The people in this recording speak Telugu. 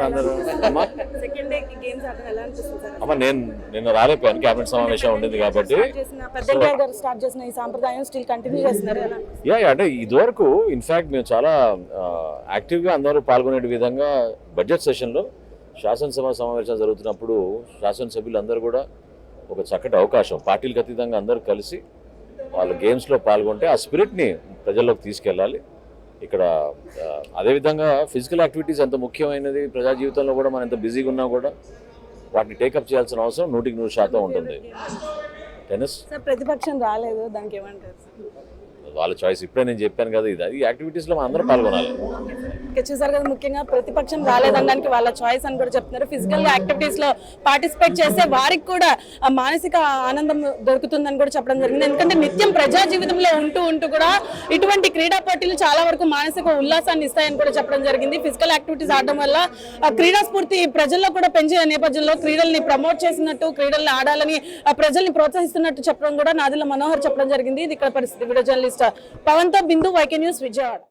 అందరూ? అమ్మ నేను నిన్న రాలేకపోయాను, క్యాబినెట్ సమావేశం ఉండింది కాబట్టి. యా అంటే ఇదివరకు ఇన్ఫాక్ట్ మేము చాలా యాక్టివ్గా అందరూ పాల్గొనే విధంగా బడ్జెట్ సెషన్లో శాసనసభ సమావేశాలు జరుగుతున్నప్పుడు శాసనసభ్యులు అందరూ కూడా ఒక చక్కటి అవకాశం, పార్టీలకు అతీతంగా అందరూ కలిసి వాళ్ళ గేమ్స్లో పాల్గొంటే ఆ స్పిరిట్ని ప్రజల్లోకి తీసుకెళ్ళాలి. ఇక్కడ అదేవిధంగా ఫిజికల్ యాక్టివిటీస్ ఎంత ముఖ్యమైనది, ప్రజా జీవితంలో కూడా మనం ఎంత బిజీగా ఉన్నా కూడా వాటిని టేకప్ చేయాల్సిన అవసరం 100% ఉంటుంది. టెన్నిస్ ప్రతిపక్షం రాలేదు, దానికి ఏమంటారు? వాళ్ళ చాయిస్. ఇప్పుడే నేను చెప్పాను కదా, ఇది ఈ యాక్టివిటీస్లో మనం అందరం పాల్గొనాలి. చూసారు కదా, ముఖ్యంగా ప్రతిపక్షం రాలేదనడానికి వాళ్ళ చాయిస్ అని కూడా చెప్తున్నారు. ఫిజికల్ యాక్టివిటీస్ లో పార్టిసిపేట్ చేస్తే వారికి కూడా మానసిక ఆనందం దొరుకుతుందని కూడా చెప్పడం జరిగింది. ఎందుకంటే నిత్యం ప్రజా జీవితంలో ఉంటూ కూడా ఇటువంటి క్రీడా పోటీలు చాలా వరకు మానసిక ఉల్లాసాన్ని ఇస్తాయని కూడా చెప్పడం జరిగింది. ఫిజికల్ యాక్టివిటీస్ ఆడడం వల్ల క్రీడా స్ఫూర్తి ప్రజల్లో కూడా పెంచిన నేపథ్యంలో క్రీడల్ని ప్రమోట్ చేసినట్టు, క్రీడల్ని ఆడాలని ప్రజల్ని ప్రోత్సహిస్తున్నట్టు చెప్పడం కూడా నాదిల మనోహర్ చెప్పడం జరిగింది. ఇది ఇక్కడ పరిస్థితి. వీడియో జర్నలిస్ట్ పవన్ తో బిందు, వైకే న్యూస్, విజయవాడ.